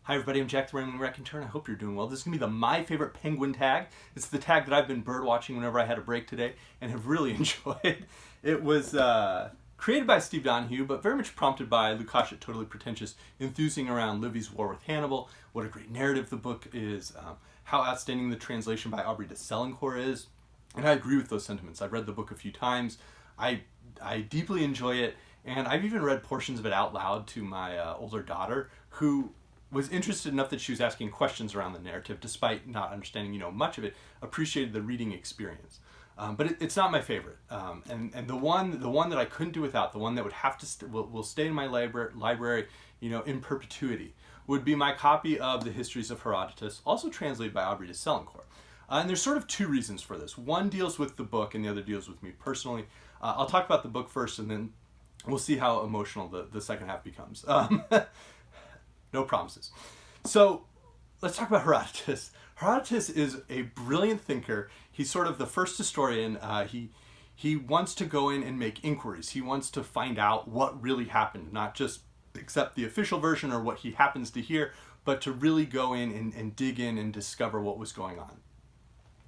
Hi everybody, I'm Jack the Rambling Raconteur, and I hope you're doing well. This is going to be the My Favorite Penguin tag. It's the tag that I've been bird watching whenever I had a break today and have really enjoyed. It was created by Steve Donahue, but very much prompted by Lukács at Totally Pretentious, enthusing around Livy's war with Hannibal, what a great narrative the book is, how outstanding the translation by Aubrey de Selincourt is, and I agree with those sentiments. I've read the book a few times. I deeply enjoy it, and I've even read portions of it out loud to my older daughter, who was interested enough that she was asking questions around the narrative, despite not understanding, much of it, appreciated the reading experience. But it's not my favorite. And the one that I couldn't do without, the one that would have to will stay in my library, in perpetuity, would be my copy of the Histories of Herodotus, also translated by Aubrey de Selincourt. And there's sort of two reasons for this. One deals with the book, and the other deals with me personally. I'll talk about the book first, and then we'll see how emotional the second half becomes. No promises. So let's talk about Herodotus. Herodotus is a brilliant thinker. He's sort of the first historian. He wants to go in and make inquiries. He wants to find out what really happened, not just accept the official version or what he happens to hear, but to really go in and dig in and discover what was going on.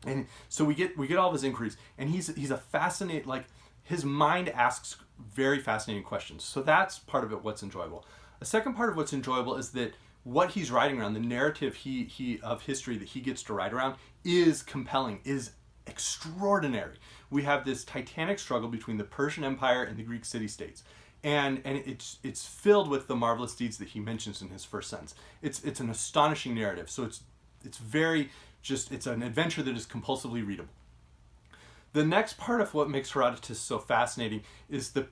And so we get all of his inquiries, and he's a fascinating, his mind asks very fascinating questions. So that's part of it, what's enjoyable. A second part of what's enjoyable is that what he's writing around, the narrative he of history that he gets to write around, is compelling, is extraordinary. We have this titanic struggle between the Persian Empire and the Greek city-states. And it's filled with the marvelous deeds that he mentions in his first sentence. It's an astonishing narrative. So it's an adventure that is compulsively readable. The next part of what makes Herodotus so fascinating is the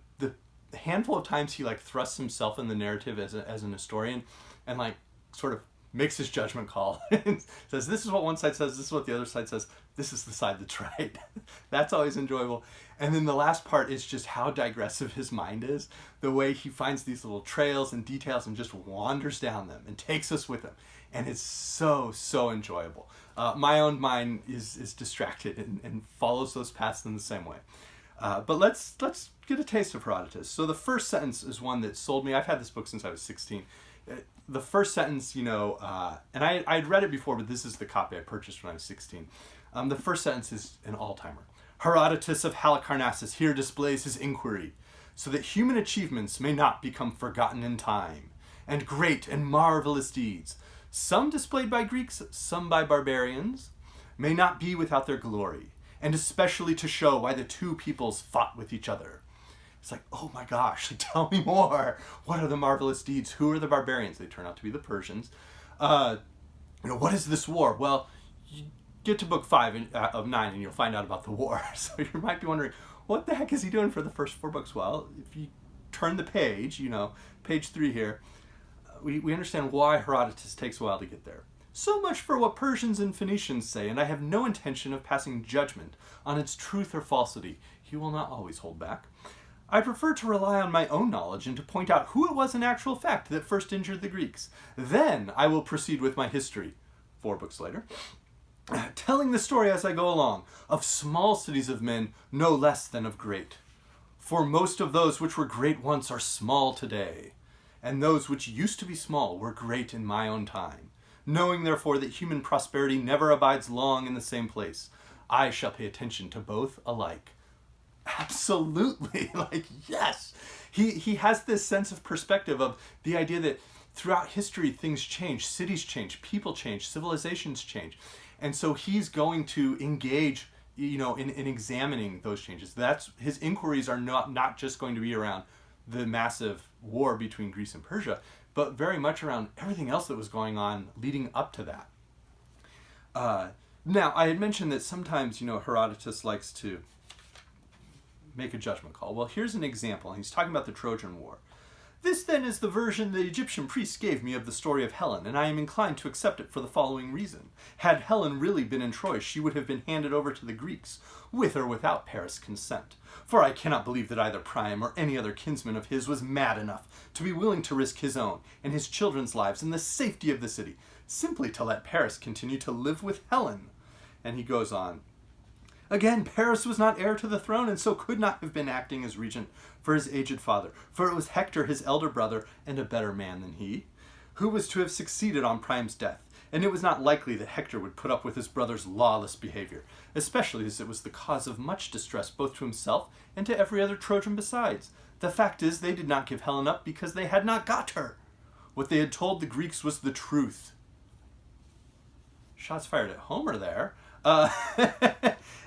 handful of times he thrusts himself in the narrative as an historian and sort of makes his judgment call and says, this is what one side says, this is what the other side says, this is the side that's right. That's always enjoyable. And then the last part is just how digressive his mind is, the way he finds these little trails and details and just wanders down them and takes us with him. And it's so enjoyable. My own mind is distracted and follows those paths in the same way. But let's get a taste of Herodotus. So the first sentence is one that sold me. I've had this book since I was 16. The first sentence, and I'd read it before, but this is the copy I purchased when I was 16. The first sentence is an all-timer. Herodotus of Halicarnassus here displays his inquiry, so that human achievements may not become forgotten in time, and great and marvelous deeds, some displayed by Greeks, some by barbarians, may not be without their glory, and especially to show why the two peoples fought with each other. It's oh my gosh, tell me more. What are the marvelous deeds? Who are the barbarians? They turn out to be the Persians. What is this war? Well, you get to book 5 of 9 and you'll find out about the war. So you might be wondering, what the heck is he doing for the first 4 books? Well, if you turn the page, page 3 here, we understand why Herodotus takes a while to get there. So much for what Persians and Phoenicians say, and I have no intention of passing judgment on its truth or falsity. He will not always hold back. I prefer to rely on my own knowledge and to point out who it was in actual fact that first injured the Greeks. Then I will proceed with my history, 4 books later, telling the story as I go along, of small cities of men no less than of great. For most of those which were great once are small today, and those which used to be small were great in my own time. Knowing, therefore, that human prosperity never abides long in the same place, I shall pay attention to both alike. Absolutely. Yes. He has this sense of perspective of the idea that throughout history, things change, cities change, people change, civilizations change. And so he's going to engage, in examining those changes. His inquiries are not just going to be around the massive war between Greece and Persia, but very much around everything else that was going on leading up to that. Now, I had mentioned that sometimes, Herodotus likes to make a judgment call. Well, here's an example. He's talking about the Trojan War. This, then, is the version the Egyptian priests gave me of the story of Helen, and I am inclined to accept it for the following reason. Had Helen really been in Troy, she would have been handed over to the Greeks, with or without Paris' consent. For I cannot believe that either Priam or any other kinsman of his was mad enough to be willing to risk his own and his children's lives and the safety of the city, simply to let Paris continue to live with Helen. And he goes on. Again, Paris was not heir to the throne, and so could not have been acting as regent for his aged father, for it was Hector, his elder brother, and a better man than he, who was to have succeeded on Priam's death, and it was not likely that Hector would put up with his brother's lawless behavior, especially as it was the cause of much distress both to himself and to every other Trojan besides. The fact is, they did not give Helen up because they had not got her. What they had told the Greeks was the truth. Shots fired at Homer there.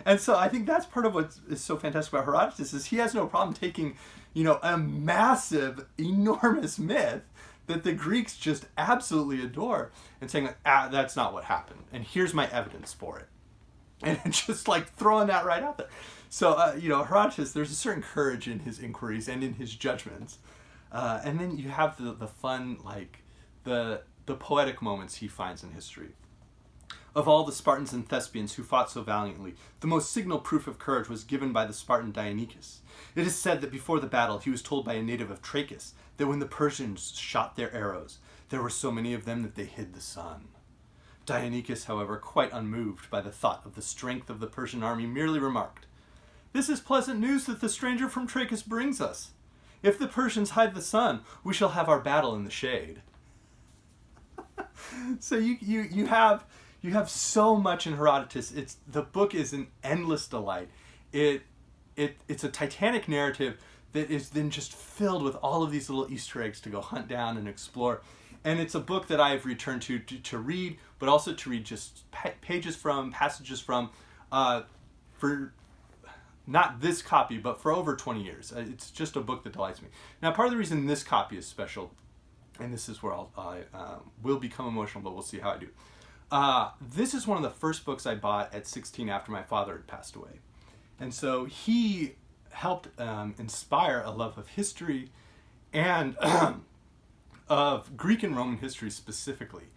And so I think that's part of what is so fantastic about Herodotus is he has no problem taking, a massive, enormous myth that the Greeks just absolutely adore and saying, that's not what happened. And here's my evidence for it. And just like throwing that right out there. So, Herodotus, there's a certain courage in his inquiries and in his judgments. And then you have the fun, the poetic moments he finds in history. Of all the Spartans and Thespians who fought so valiantly, the most signal proof of courage was given by the Spartan Dionychus. It is said that before the battle he was told by a native of Trachis that when the Persians shot their arrows, there were so many of them that they hid the sun. Dionychus, however, quite unmoved by the thought of the strength of the Persian army, merely remarked, "This is pleasant news that the stranger from Trachis brings us. If the Persians hide the sun, we shall have our battle in the shade." So you have so much in Herodotus. The book is an endless delight. It's a titanic narrative that is then just filled with all of these little Easter eggs to go hunt down and explore. And it's a book that I've returned to read, but also to read just passages from, for not this copy, but for over 20 years. It's just a book that delights me. Now, part of the reason this copy is special, and this is where I will become emotional, but we'll see how I do. This is one of the first books I bought at 16 after my father had passed away. And so he helped inspire a love of history and of Greek and Roman history specifically.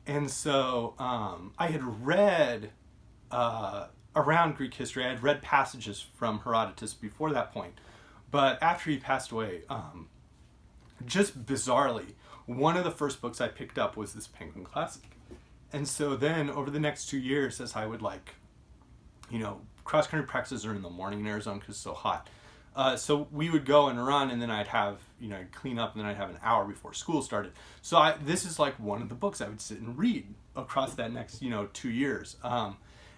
And so I had read around Greek history, I had read passages from Herodotus before that point. But after he passed away, just bizarrely, one of the first books I picked up was this Penguin Classic. And so then over the next 2 years, as I would cross-country practices are in the morning in Arizona because it's so hot. So we would go and run, and then I'd have, I'd clean up, and then I'd have an hour before school started. So this is like one of the books I would sit and read across that next, 2 years.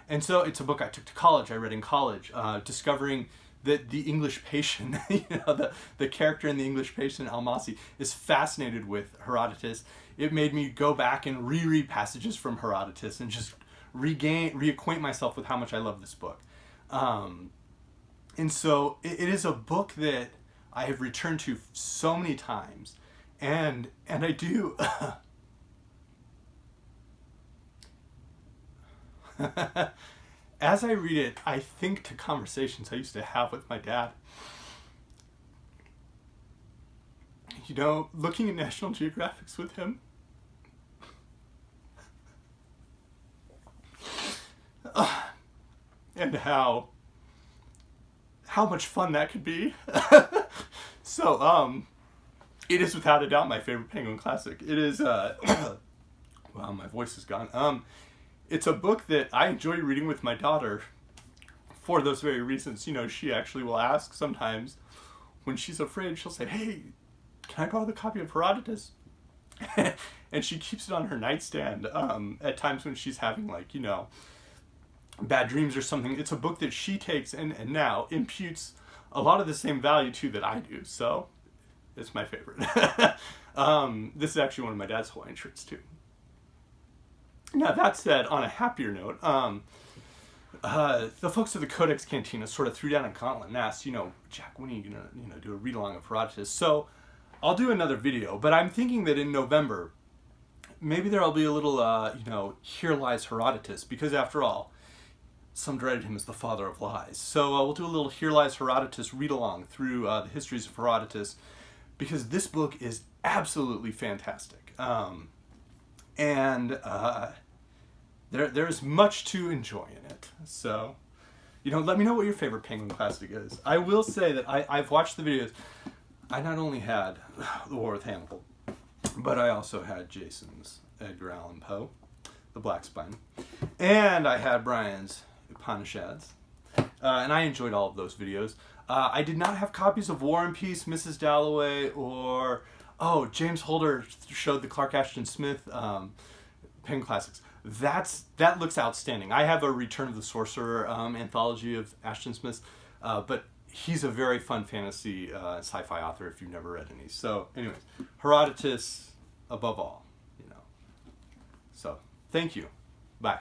And so it's a book I took to college, I read in college, discovering that the English patient, the character in the English patient, Almasi, is fascinated with Herodotus. It made me go back and reread passages from Herodotus and just reacquaint myself with how much I love this book. And so it is a book that I have returned to so many times, and I do. As I read it, I think to conversations I used to have with my dad. Looking at National Geographics with him. And how much fun that could be. So, it is without a doubt my favorite Penguin Classic. It is, wow, my voice is gone. It's a book that I enjoy reading with my daughter for those very reasons. She actually will ask sometimes when she's afraid, she'll say, "Hey, can I borrow the copy of Herodotus?" And she keeps it on her nightstand at times when she's having bad dreams or something. It's a book that she takes and now imputes a lot of the same value to that I do. So it's my favorite. This is actually one of my dad's Hawaiian shirts too. Now that said, on a happier note, the folks at the Codex Cantina sort of threw down a gauntlet and asked, "Jack, when are you gonna do a read along of Herodotus?" So I'll do another video, but I'm thinking that in November, maybe there'll be a little, Here Lies Herodotus, because after all, some dreaded him as the father of lies. So we'll do a little Here Lies Herodotus read along through the Histories of Herodotus, because this book is absolutely fantastic. There's much to enjoy in it. So, let me know what your favorite Penguin Classic is. I will say that I've watched the videos. I not only had The War with Hannibal, but I also had Jason's Edgar Allan Poe, The Black Spine, and I had Brian's Upanishads, and I enjoyed all of those videos. I did not have copies of War and Peace, Mrs. Dalloway, or Oh, James Holder showed the Clark Ashton Smith Penguin Classics. That looks outstanding. I have a Return of the Sorcerer anthology of Ashton Smith's, but he's a very fun fantasy sci-fi author if you've never read any. So, anyways, Herodotus above all, you know. So, thank you. Bye.